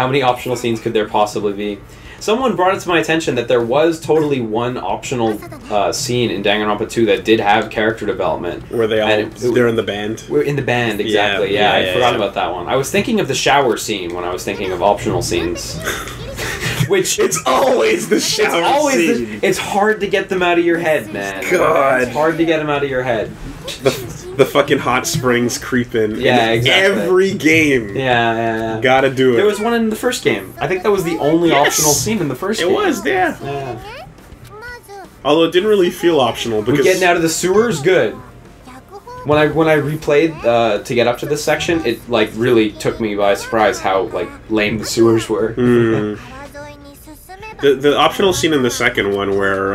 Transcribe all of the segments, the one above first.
How many optional scenes could there possibly be? Someone brought it to my attention that there was totally one optional scene in Danganronpa 2 that did have character development. Where they're in the band? We're in the band, exactly. Yeah, I forgot about that one. I was thinking of the shower scene when I was thinking of optional scenes. Which it's always the shower scene. It's hard to get them out of your head, man. God. It's hard to get them out of your head. The fucking hot springs creeping. Yeah, exactly. Every game. Yeah. Gotta do it. There was one in the first game. I think that was the only optional scene in the first game. It was, yeah. Although it didn't really feel optional because getting out of the sewers, good. When I replayed to get up to this section, it like really took me by surprise how like lame the sewers were. The optional scene in the second one where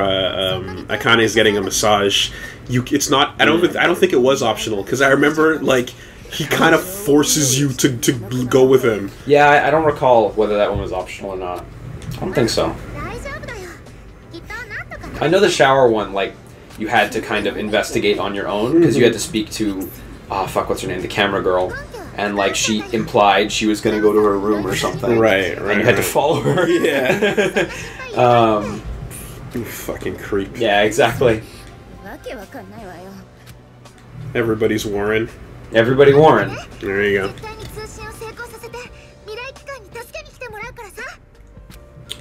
Akane is getting a massage, it's not. I don't think it was optional because I remember like he kind of forces you to go with him. Yeah, I don't recall whether that one was optional or not. I don't think so. I know the shower one, like you had to kind of investigate on your own because you had to speak to, what's her name, the camera girl. And, like, she implied she was going to go to her room or something. Right. And you had to follow her. Yeah. You fucking creep. Yeah, exactly. Everybody's Warren. Everybody Warren. There you go.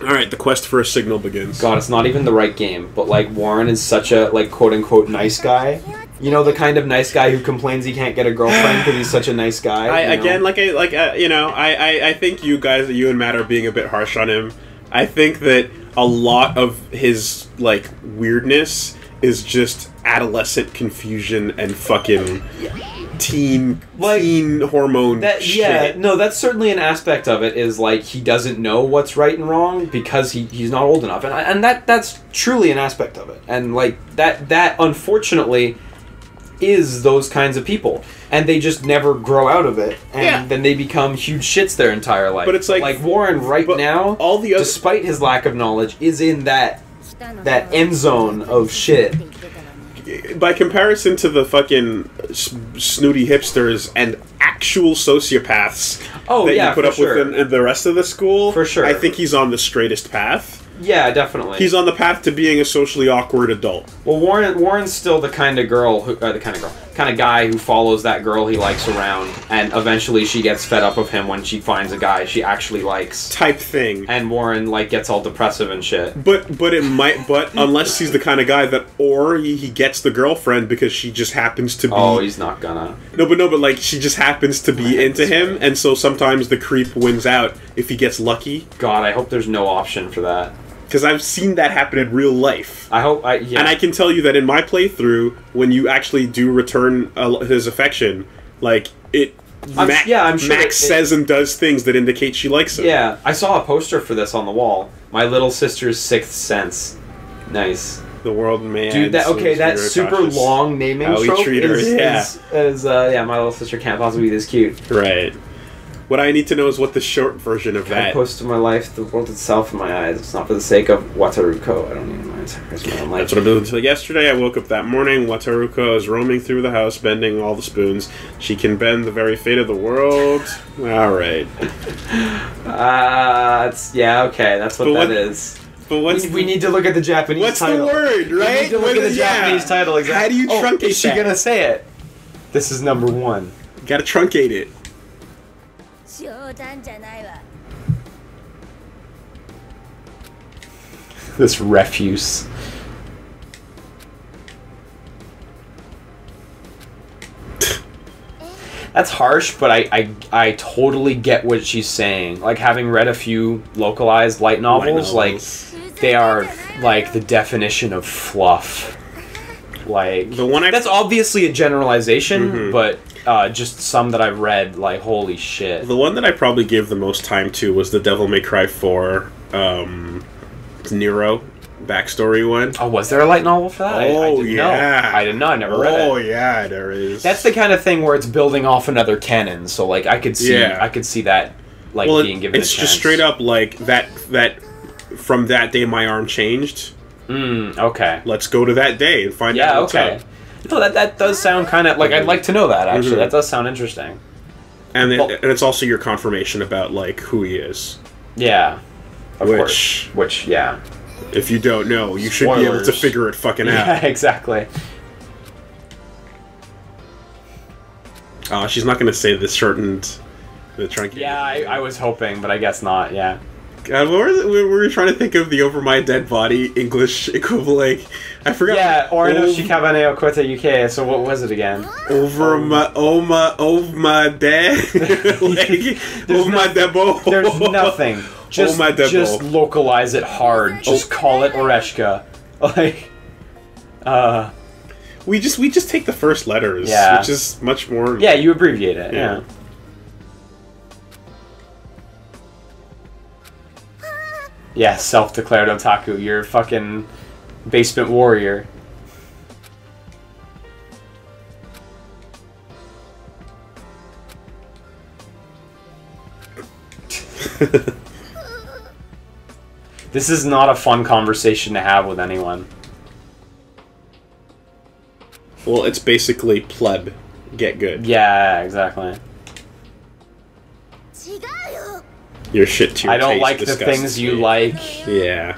Alright, the quest for a signal begins. God, it's not even the right game, but, like, Warren is such a, like, quote-unquote nice guy. You know, the kind of nice guy who complains he can't get a girlfriend because he's such a nice guy. I think you and Matt are being a bit harsh on him. I think that a lot of his like weirdness is just adolescent confusion and fucking teen hormone shit. Yeah, no, that's certainly an aspect of it. Is like he doesn't know what's right and wrong because he's not old enough, and that's truly an aspect of it. And like that unfortunately is those kinds of people, and they just never grow out of it, and then they become huge shits their entire life. But it's like Warren now, all the despite his lack of knowledge, is in that end zone of shit. By comparison to the fucking snooty hipsters and actual sociopaths that you put up with in the rest of the school, for sure, I think he's on the straightest path. Yeah, definitely. He's on the path to being a socially awkward adult. Well, Warren's still the kind of guy who follows that girl he likes around, and eventually she gets fed up of him when she finds a guy she actually likes. Type thing. And Warren like gets all depressive and shit. But unless he's the kind of guy that, or he gets the girlfriend because she just happens to be. Oh, he's not gonna. No, but like she just happens to be into him, and so sometimes the creep wins out if he gets lucky. God, I hope there's no option for that. Because I've seen that happen in real life. And I can tell you that in my playthrough, when you actually do return his affection, like Max says and does things that indicate she likes him. Yeah, I saw a poster for this on the wall. My little sister's sixth sense. Nice. The world man. Dude, that super long naming trope is my little sister can't possibly be this cute. Right. What I need to know is what the short version of that. I post to my life, the world itself in my eyes. It's not for the sake of Wataruko. I don't need my entire life. That's what I've been doing until yesterday. I woke up that morning. Wataruko is roaming through the house, bending all the spoons. She can bend the very fate of the world. All right. Okay. That's what that is. But we need to look at the Japanese title. What's the word, right? We need to look at the Japanese title. Exactly. How do you truncate that? Is she gonna say it? This is number 1. You gotta truncate it. This refuse. That's harsh, but I totally get what she's saying. Like, having read a few localized light novels, like, they are, like, the definition of fluff. Like, that's obviously a generalization, but just some that I've read, like, holy shit. The one that I probably gave the most time to was the Devil May Cry 4, Nero backstory one. Oh, was there a light novel for that? Oh, I didn't know. I didn't know. I never read it. Oh, yeah, there is. That's the kind of thing where it's building off another canon. So, like, I could see that, like, being given a chance. It's just straight up, like, that from that day my arm changed. Okay. Let's go to that day and find out what's up. No, that does sound kind of, like, I'd like to know that, actually. That does sound interesting. And it's also your confirmation about, like, who he is. Yeah. Of course. Which, yeah. If you don't know, you should be able to figure it fucking out. Yeah, exactly. She's not going to say the shortened... The truncated. Yeah, I was hoping, but I guess not, yeah. God, we were trying to think of the Over My Dead Body English equivalent. I forgot. Yeah, or no Shikabane o Kota UK, so what was it again? Over my dead. Over my debo. There's nothing. Just localize it hard. Just call it Oreshka. Like, we just take the first letters, which is much more. Yeah, you abbreviate it. Yeah. Yeah, self-declared otaku. You're a fucking basement warrior. This is not a fun conversation to have with anyone. Well, it's basically pleb. Get good. Yeah, exactly. Your shit to your I don't taste like the things you like. Yeah.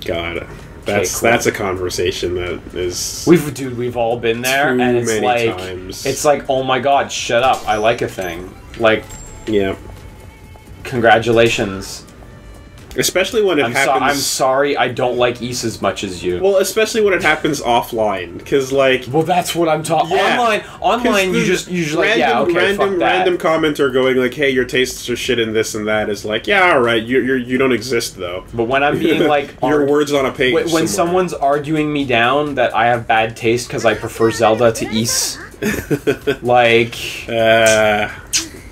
God, that's a conversation that is. We've all been there, and it's like times. It's like, oh my god, shut up! I like a thing. Like, yeah. Congratulations. Especially when it happens... I'm sorry, I don't like Ys as much as you. Well, especially when it happens offline, because, like... Well, that's what I'm talking... Yeah. Online, you just like, yeah, okay, fuck that. Random commenter going, like, hey, your tastes are shit in this and that is like, yeah, alright, you don't exist, though. But when I'm being, like... your words on a page when someone's arguing me down that I have bad taste because I prefer Zelda to Ys, like... that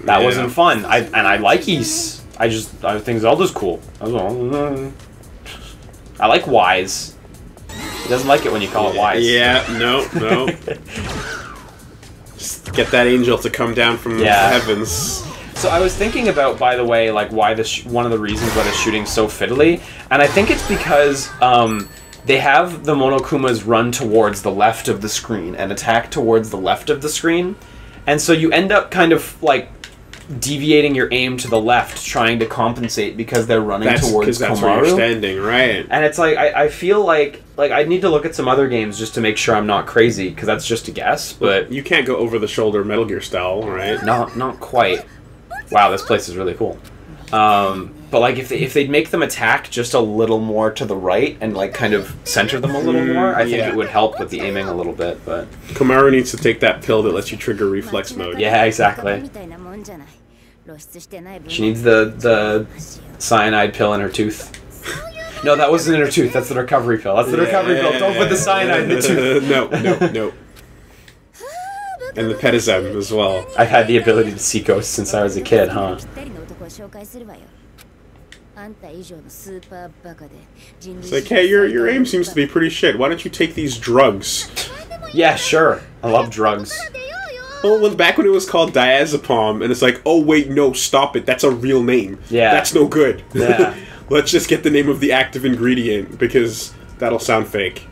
wasn't fun. I like Ys. I think Zelda's cool. I like Wise. He doesn't like it when you call it Wise. Yeah, no. Just get that angel to come down from the heavens. So I was thinking about, by the way, like why one of the reasons why the shooting's so fiddly, and I think it's because they have the Monokumas run towards the left of the screen and attack towards the left of the screen, and so you end up kind of like deviating your aim to the left, trying to compensate because they're running towards Komaru. That's where you're standing, right? And it's like I feel like I need to look at some other games just to make sure I'm not crazy, because that's just a guess. But you can't go over the shoulder Metal Gear style, right? Not quite. Wow, this place is really cool. But like if they'd make them attack just a little more to the right and like kind of center them a little more, I think it would help with the aiming a little bit. But Komaru needs to take that pill that lets you trigger reflex mode. Yeah, exactly. She needs the cyanide pill in her tooth. No, that wasn't in her tooth. That's the recovery pill. That's the recovery pill. Don't put the cyanide in the tooth. No. And the Petizem as well. I've had the ability to see ghosts since I was a kid, huh? It's like, hey, your aim seems to be pretty shit. Why don't you take these drugs? Yeah, sure. I love drugs. Well, back when it was called diazepam, and it's like, oh wait, no, stop it. That's a real name. Yeah. That's no good. Yeah. Let's just get the name of the active ingredient, because that'll sound fake.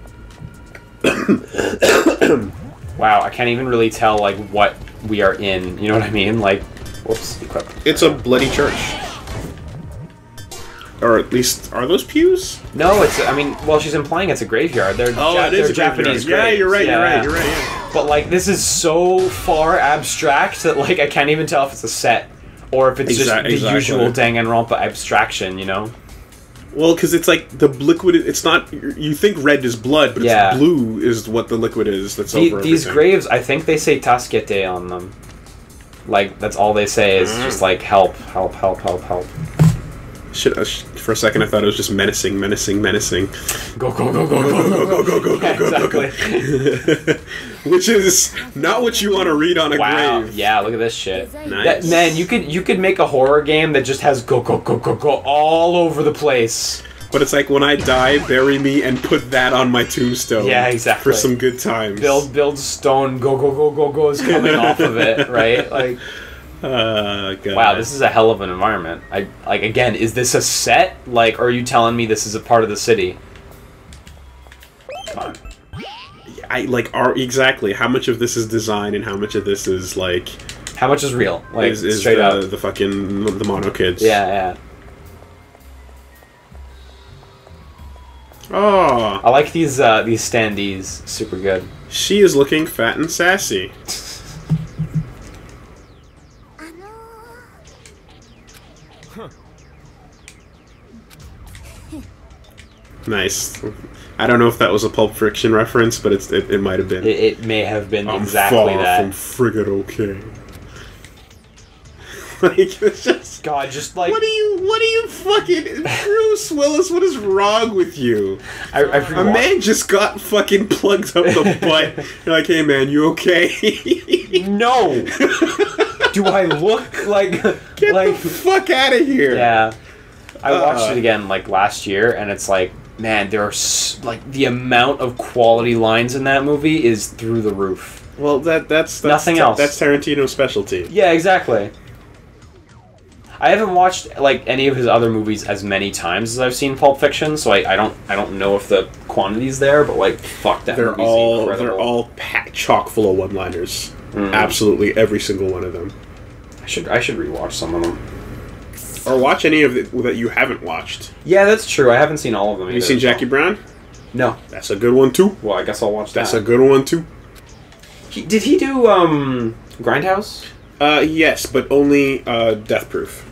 Wow, I can't even really tell, like, what we are in. You know what I mean? Like, whoops, equip. It's a bloody church. Or at least, are those pews? No, I mean, well, she's implying it's a graveyard. They're they're Japanese graves. Yeah, you're right, yeah. But, like, this is so far abstract that, like, I can't even tell if it's a set or if it's just the usual Danganronpa abstraction, you know? Well, because it's like the liquid. It's not. You think red is blood, but it's blue is what the liquid is. That's over these graves. I think they say "Tasukete" on them. Like that's all they say is just like help, help, help, help, help. Shit! For a second, I thought it was just menacing. Go, go, go, go, go, go, go, go, exactly. Which is not what you want to read on a grave. Yeah, look at this shit. Nice. Man, you could make a horror game that just has go, go, go, go, go all over the place. But it's like when I die, bury me and put that on my tombstone. Yeah, exactly. For some good times. Build stone. Go, go, go, go, go is coming off of it, right? Like. God. Wow, this is a hell of an environment. Again, is this a set? Like, or are you telling me this is a part of the city? Come on. I like are exactly how much of this is design and how much of this is like how much is real? Like is straight up the fucking the mono kids. Yeah. Oh, I like these standees. Super good. She is looking fat and sassy. Nice. I don't know if that was a Pulp Fiction reference, but it might have been. It may have been I'm exactly far that. from frigate okay. Like it's just God, just like what do you fucking Bruce Willis? What is wrong with you? I A man just got fucking plugged up the butt. You're like, hey man, you okay? No. Do I look like Get like the fuck out of here? Yeah. I watched it again like last year, and it's like, man, there are like the amount of quality lines in that movie is through the roof. Well, that's nothing else. That's Tarantino's specialty. Yeah, exactly. I haven't watched like any of his other movies as many times as I've seen Pulp Fiction, so I don't know if the quantity's there, but like fuck that movie's incredible. They're all chock full of one-liners. Absolutely every single one of them. I should rewatch some of them. Or watch any of it that you haven't watched. Yeah, that's true. I haven't seen all of them either. Have you seen Jackie Brown? No. That's a good one too. Well, I guess I'll watch that. That's a good one too. Did he do Grindhouse? Yes, but only Death Proof.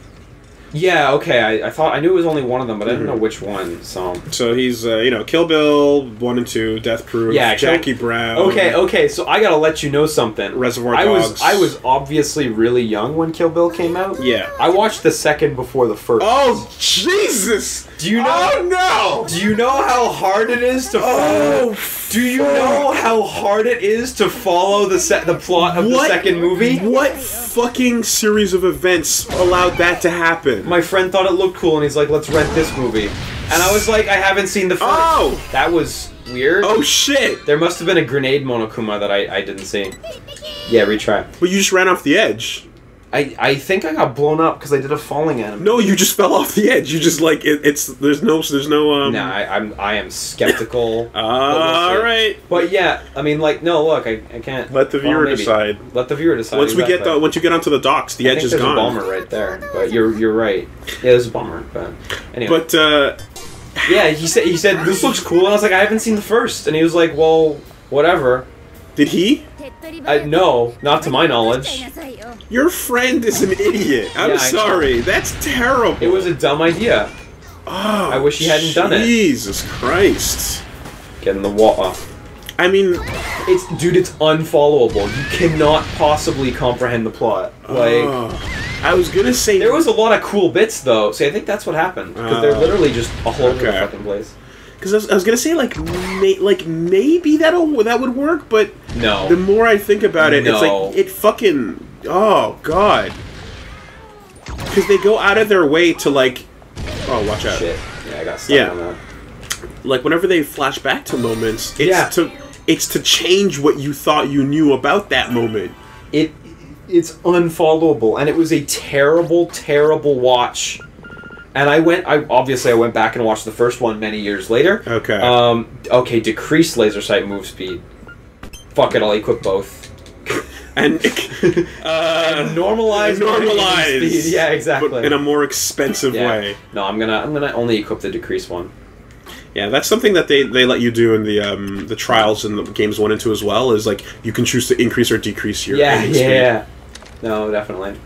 Yeah, okay. I knew it was only one of them, but I didn't know which one. So he's Kill Bill 1 and 2, Death Proof, yeah, Jackie Brown. Okay. So I gotta let you know something. Reservoir Dogs. I was obviously really young when Kill Bill came out. Yeah. I watched the second before the first. Oh Jesus! Do you know? Oh no! Do you know how hard it is to? Do you know how hard it is to follow the plot of the second movie? What fucking series of events allowed that to happen? My friend thought it looked cool, and he's like, "Let's rent this movie." And I was like, "I haven't seen the first." Oh! That was weird. Oh shit! There must have been a grenade Monokuma that I didn't see. Yeah, retry. But you just ran off the edge. I think I got blown up because I did a falling animation. No, you just fell off the edge. You just like there's no Nah, I am skeptical. All right. But yeah, I mean, like, no, look, I can't. Let the viewer decide. Let the viewer decide. Once you get onto the docks, the edge is gone. There's a bomber right there, but you're right. Yeah, there's a bomber, but anyway. But yeah, he said this looks cool, and I was like, I haven't seen the first, and he was like, well, whatever. Did he? No, not to my knowledge. Your friend is an idiot. I'm sorry. That's terrible. It was a dumb idea. Oh, I wish he hadn't done it. Jesus Christ. Get in the water. I mean, it's unfollowable. You cannot possibly comprehend the plot. Like, I was gonna say there was a lot of cool bits though. So I think that's what happened because they're literally just all over the fucking place. Because I was gonna say maybe that would work, but no. The more I think about it, it's like it fucking god. Because they go out of their way to like, watch out. Shit. Yeah, I got stuck on that. Like whenever they flash back to moments, it's to change what you thought you knew about that moment. It's unfollowable, and it was a terrible, terrible watch. And I went back and watched the first one many years later. Okay. Okay, decrease laser sight move speed. Fuck it, I'll equip both. and normalize speed. Yeah, exactly. But in a more expensive way. No, I'm gonna only equip the decrease one. Yeah, that's something that they let you do in the trials in the games 1 and 2 as well. Is like you can choose to increase or decrease your aiming speed. Yeah. No, definitely.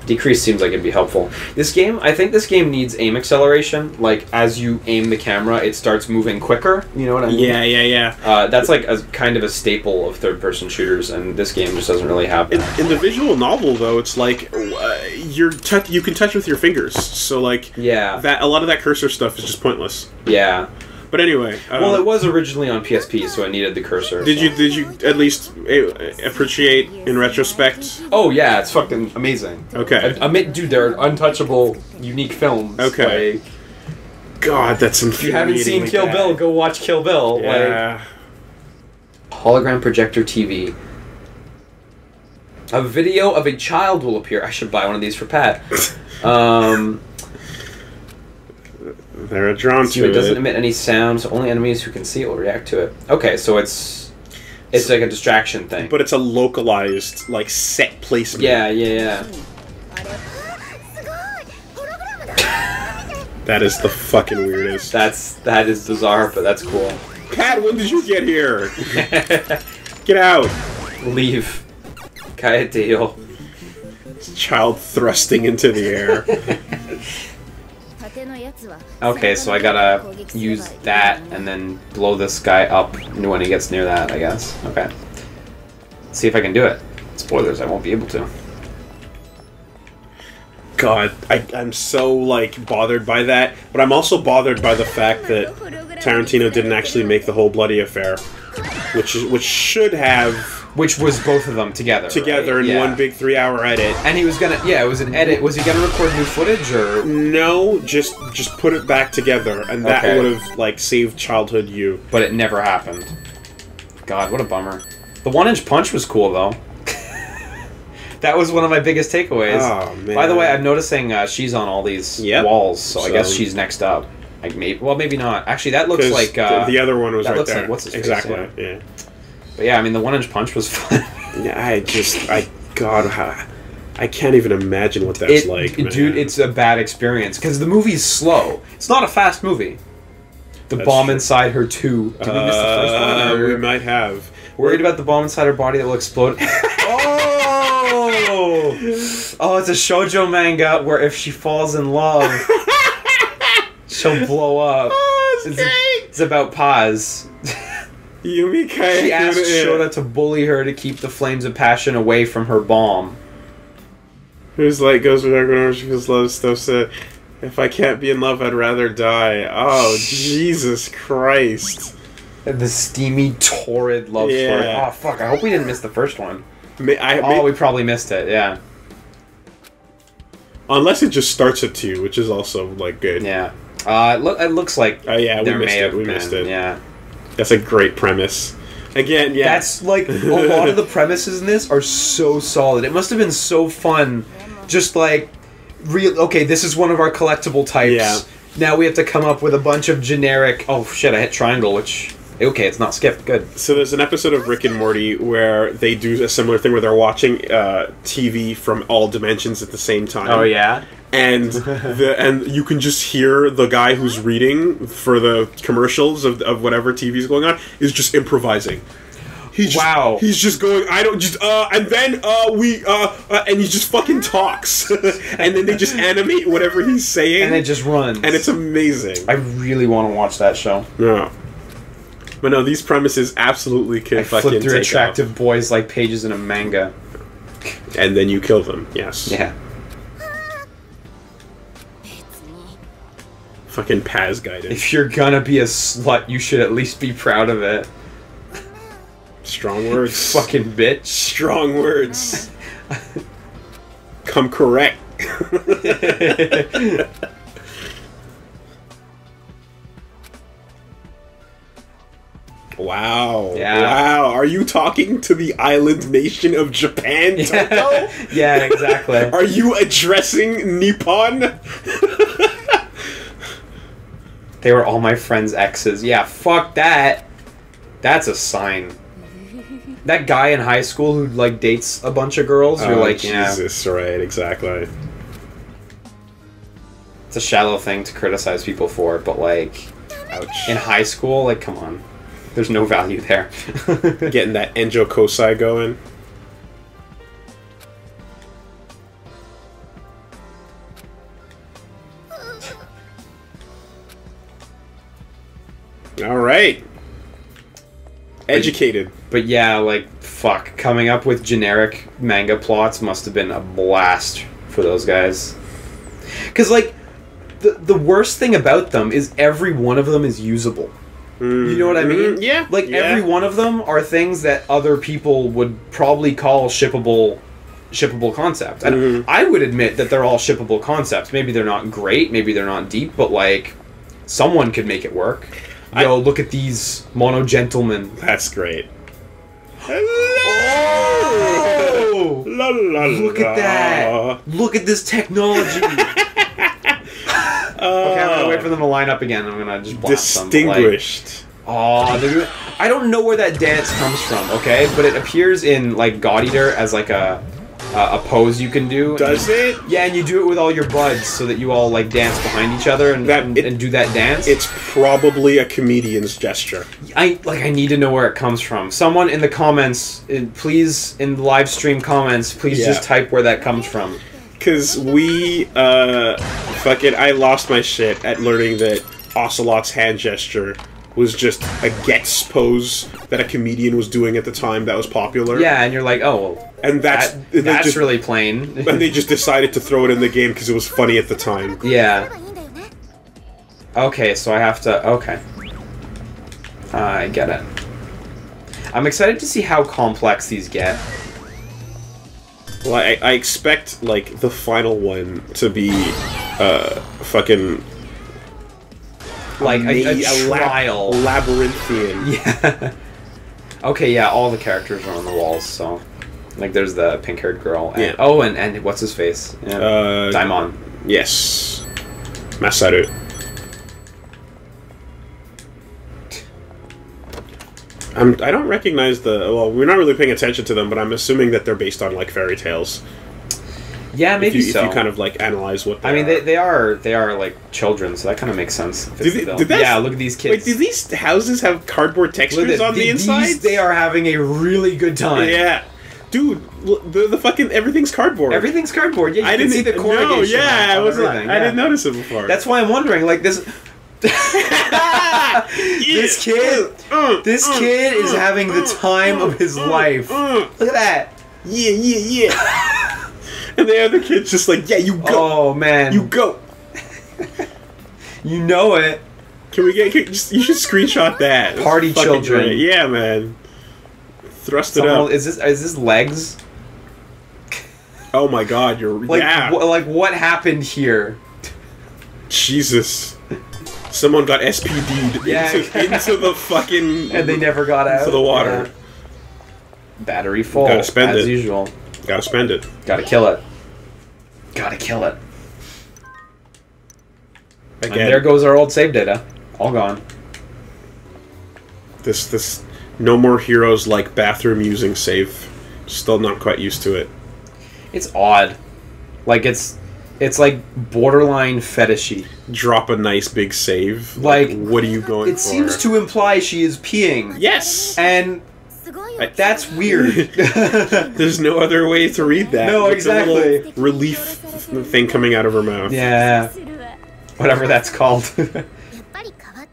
Decrease seems like it'd be helpful. I think this game needs aim acceleration. Like, as you aim the camera, it starts moving quicker. You know what I mean? Yeah. That's like a kind of a staple of third-person shooters, and this game just doesn't really have that. In the visual novel, though, it's like you can touch with your fingers. So, like, that a lot of that cursor stuff is just pointless. Yeah. But anyway, well, it was originally on PSP, so I needed the cursor. Did you at least appreciate in retrospect? Oh yeah, it's fucking amazing. Okay, dude, they're untouchable, unique films. Okay, like, God, that's infuriating. If you haven't seen Kill Bill, go watch Kill Bill. Yeah. Like, hologram projector TV. A video of a child will appear. I should buy one of these for Pat. They're drawn to it. It doesn't emit any sound, so only enemies who can see it will react to it. Okay, so it's It's like a distraction thing. But it's a localized, like, set placement. Yeah. That is the fucking weirdest. That is bizarre, but that's cool. Cat, when did you get here? Get out. Leave. Kaya deal. Child thrusting into the air. Okay, so I gotta use that and then blow this guy up when he gets near that, I guess. Okay. Let's see if I can do it. Spoilers, I won't be able to. God, I'm so, like, bothered by that, but I'm also bothered by the fact that Tarantino didn't actually make the whole bloody affair, which should have... Which was both of them together. Together right? in one big 3-hour edit. And he was gonna... Yeah, it was an edit. Was he gonna record new footage, or...? No, just put it back together, and that would have, like, saved childhood you. But it never happened. God, what a bummer. The 1-inch punch was cool, though. That was one of my biggest takeaways. Oh, man. By the way, I'm noticing she's on all these walls, so I guess she's next up. Like maybe not. Actually, that looks like... the other one was right there. Like, what's his face? Exactly, yeah. But yeah, I mean, the 1-inch punch was fun. Yeah, God, I can't even imagine what that's like, man. Dude, it's a bad experience, because the movie's slow. It's not a fast movie. The bomb inside her, too. Did we miss the first one? Or we might have. Worried about the bomb inside her body that will explode? Oh! Oh, it's a shoujo manga where if she falls in love, she'll blow up. Oh, it's about Paz. Yumi Kaya. She asked Shota to bully her to keep the flames of passion away from her bomb. Whose light goes without going, she feels love stuff said, if I can't be in love, I'd rather die. Oh, Jesus Christ. The steamy, torrid love story. Oh, fuck. I hope we didn't miss the first one. We probably missed it, yeah. Unless it just starts at 2, which is also, like, good. Yeah. It looks like we missed it. Yeah. That's a great premise. Again, yeah. That's, like, a lot of the premises in this are so solid. It must have been so fun. Just, like, okay, this is one of our collectible types. Yeah. Now we have to come up with a bunch of generic... Oh, shit, I hit triangle, which... Okay, it's not skipped. Good. So there's an episode of Rick and Morty where they do a similar thing where they're watching TV from all dimensions at the same time. Oh, yeah? And and you can just hear the guy who's reading for the commercials of whatever TV's going on is just improvising. He's just going, I don't just, and then, and he just fucking talks. And then they just animate whatever he's saying. And it just runs. And it's amazing. I really want to watch that show. Yeah. But no, these premises absolutely can fucking flip through take attractive off. boys like pages in a manga. And then you kill them, yes. Yeah. Fucking Paz guidance. If you're gonna be a slut, you should at least be proud of it. Strong words. Fucking bitch. Strong words. Come correct. Wow. Yeah. Wow. Are you talking to the island nation of Japan, Toto? Yeah, exactly. Are you addressing Nippon? They were all my friends' exes. Yeah, fuck that. That's a sign. That guy in high school who, like, dates a bunch of girls, you're like, Jesus, right, exactly. It's a shallow thing to criticize people for, but, like, ouch. In high school, like, come on. There's no value there. Getting that Enjo Kosai going. All right. Educated. But yeah, like, fuck. Coming up with generic manga plots must have been a blast for those guys. Because, like, the worst thing about them is every one of them is usable. You know what I mean? Yeah. Like, every one of them are things that other people would probably call shippable concepts. And I would admit that they're all shippable concepts. Maybe they're not great, maybe they're not deep, but, like, someone could make it work. Yo, look at these mono gentlemen. That's great. Oh! La, la, look at that! Look at this technology! Okay, I'm gonna wait for them to line up again. I'm gonna just blast distinguished. them. Oh, I don't know where that dance comes from, okay? But it appears in, like, God Eater as, like, a pose you can do. Does it? Yeah, and you do it with all your buds so that you all, like, dance behind each other and do that dance. It's probably a comedian's gesture. I need to know where it comes from. Someone in the comments, please, in the live stream comments, please just type where that comes from. Because I lost my shit at learning that Ocelot's hand gesture was just a Gets pose that a comedian was doing at the time that was popular. Yeah, and you're like, oh, well, and that's just really plain. And they just decided to throw it in the game because it was funny at the time. Yeah. Okay, so I have to... Okay. I get it. I'm excited to see how complex these get. Well, I expect, like, the final one to be, fucking... Like, a trial. Labyrinthian. Yeah. Okay, yeah, all the characters are on the walls, so... Like, there's the pink-haired girl. And, yeah. Oh, and what's his face? Yeah. Daimon. Yes. Masaru. I don't recognize the... Well, we're not really paying attention to them, but I'm assuming that they're based on, like, fairy tales. Yeah, maybe so. If you kind of, like, analyze what they are. I mean, they are, like, children, so that kind of makes sense. Yeah, look at these kids. Wait, do these houses have cardboard textures on the inside? They are having a really good time. Yeah. Dude, the fucking... Everything's cardboard. Everything's cardboard. Yeah, you can see the corrugation. No, yeah, I didn't notice it before. That's why I'm wondering, like, this... This kid is having the time of his life. Look at that. Yeah. And the other kid's just like, yeah, you go. Oh, man. You go. You know it. You should screenshot that. Party children. Great. Yeah, man. Thrust it up. Is this legs? Oh my god, like what happened here? Jesus. Someone got SPD'd into the fucking... And they never got out. Into the water. Yeah. Battery full. Gotta spend it. As usual. Gotta spend it. Gotta kill it. Gotta kill it. Again. And there goes our old save data. All gone. This no more heroes like bathroom using save. Still not quite used to it. It's odd. Like, it's like borderline fetishy. Drop a nice big save. Like, what are you going for? It seems to imply she is peeing. Yes! And that's weird. There's no other way to read that. No, exactly. A little relief thing coming out of her mouth. Yeah. Whatever that's called.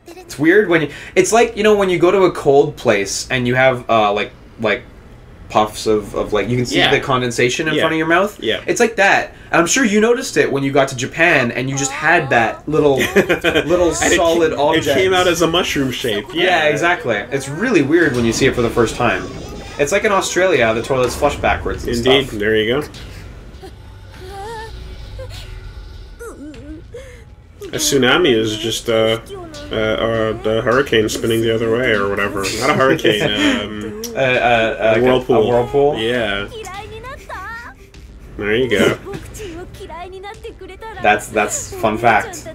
It's weird when you... It's like, you know, when you go to a cold place and you have, like puffs of like, you can see the condensation in front of your mouth. Yeah. It's like that. And I'm sure you noticed it when you got to Japan and you just had that little solid object. It came out as a mushroom shape. Yeah, exactly. It's really weird when you see it for the first time. It's like in Australia, the toilets flush backwards and Indeed. stuff. There you go. A tsunami is just the hurricane spinning the other way or whatever. Not a hurricane. A whirlpool. A whirlpool? Yeah. There you go. That's fun fact.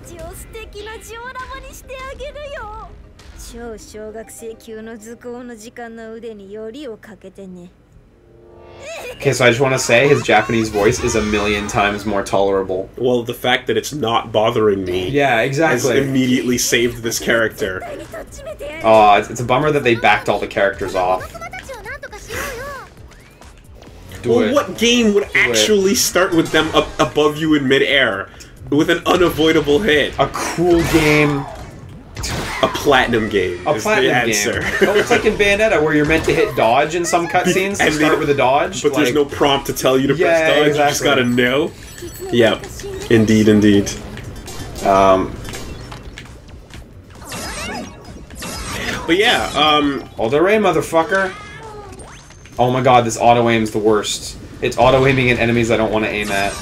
Okay, so I just want to say his Japanese voice is 1,000,000 times more tolerable. Well, the fact that it's not bothering me, yeah, exactly, has immediately saved this character. Oh, it's a bummer that they backed all the characters off. What game would actually start with them up above you in midair with an unavoidable hit? A cool game. A platinum game. A platinum game. Oh, it's like in Bayonetta where you're meant to hit dodge in some cutscenes and start with a dodge. But there's no prompt to tell you to press dodge. Exactly. You just gotta know. Yep. Indeed, indeed. But yeah, Alder Ray, motherfucker. Oh my god, this auto-aim's the worst. It's auto-aiming at enemies I don't want to aim at.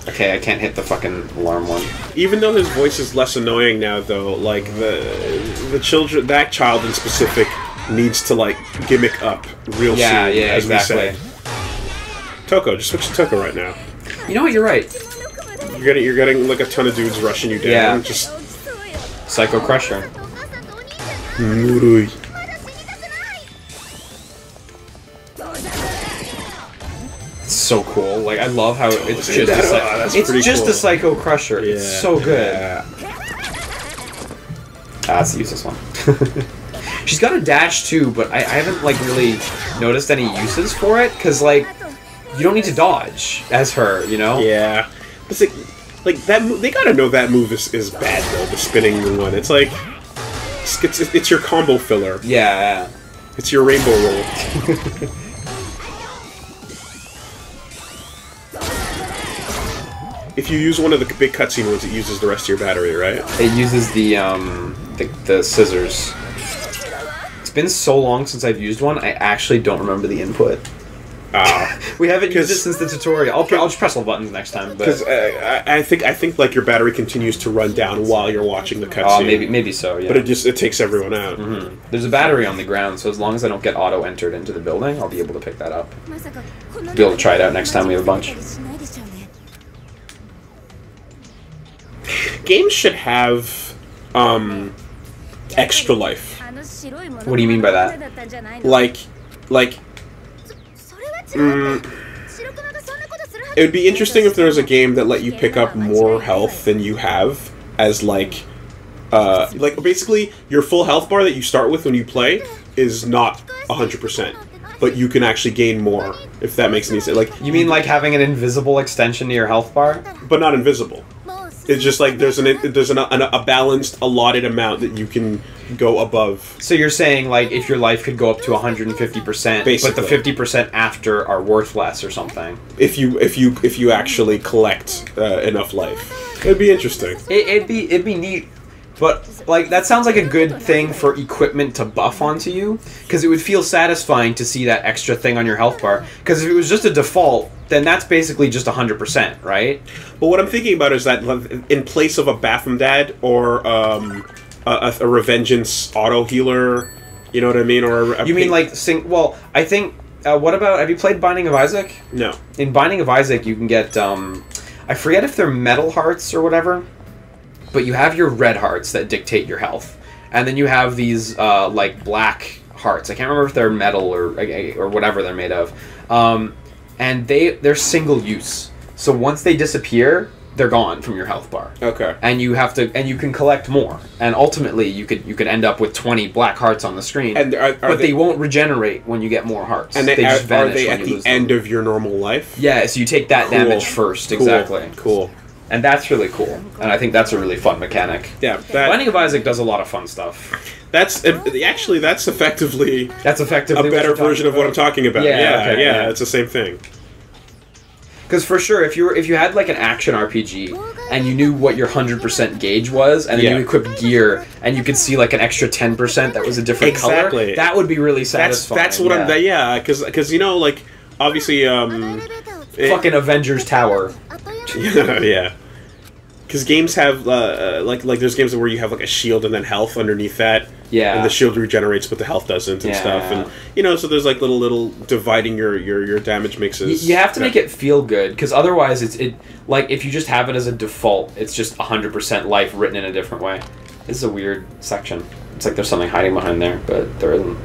Okay, I can't hit the fucking alarm one. Even though his voice is less annoying now, though, like, the children, that child in specific, needs to, like, gimmick up real soon, as exactly. we say. Toko, just switch to Toko right now. You know what, you're right. You're getting, like, a ton of dudes rushing you down. Yeah. Just... Psycho Crusher. Woolie. It's so cool. Like, I love how it's just cool. a Psycho Crusher. Yeah. It's so good. Yeah. That's the useless one. She's got a dash too, but I haven't like really noticed any uses for it because like you don't need to dodge as her, you know? Yeah. It's like that. They gotta know that move is bad though. The spinning one. It's like it's your combo filler. Yeah. It's your rainbow roll. If you use one of the big cutscene ones, it uses the rest of your battery, right? It uses the scissors. It's been so long since I've used one, I actually don't remember the input. We haven't used it since the tutorial. I'll just press all the buttons next time. Because I think like your battery continues to run down while you're watching the cutscene. Maybe so. Yeah. But it takes everyone out. Mm-hmm. There's a battery on the ground, so as long as I don't get auto entered into the building, I'll be able to pick that up. Be able to try it out next time we have a bunch. Games should have extra life. What do you mean by that? Like. It would be interesting if there was a game that let you pick up more health than you have as like basically your full health bar that you start with when you play is not 100%, but you can actually gain more if that makes any sense. Like you mean like having an invisible extension to your health bar, but not invisible. It's just like there's a balanced allotted amount that you can go above. So you're saying like if your life could go up to 150%, but the 50% after are worth less or something. If you actually collect enough life, it'd be interesting. It'd be neat. But, like, that sounds like a good thing for equipment to buff onto you, because it would feel satisfying to see that extra thing on your health bar. Because if it was just a default, then that's basically just 100%, right? But what I'm thinking about is that in place of a Baphomet or a Revengeance auto healer, you know what I mean? Or you mean like well, I think. What about? Have you played Binding of Isaac? No. In Binding of Isaac, you can get. I forget if they're metal hearts or whatever. But you have your red hearts that dictate your health, and then you have these like black hearts. I can't remember if they're metal or whatever they're made of, and they're single use. So once they disappear, they're gone from your health bar. Okay. And you can collect more, and ultimately you could end up with 20 black hearts on the screen. And but they won't regenerate when you get more hearts. And they just vanish are they when at you the end of your normal life? Yeah. So you take that damage first. Cool. Exactly. Cool. And that's really cool, and I think that's a really fun mechanic. Yeah, Binding of Isaac does a lot of fun stuff. That's effectively a better version of what I'm talking about. Yeah, it's the same thing. Because for sure, if you had like an action RPG and you knew what your 100% gauge was, and then you equipped gear and you could see like an extra 10% that was a different color, that would be really satisfying. That's what I'm. Yeah, because you know, like obviously, fucking Avengers Tower. Yeah, because games have like there's games where you have like a shield and then health underneath that. Yeah, and the shield regenerates, but the health doesn't and stuff. And you know, so there's like little dividing your damage mixes. You have to make it feel good, because otherwise it like if you just have it as a default, it's just 100% life written in a different way. This is a weird section. It's like there's something hiding behind there, but there isn't.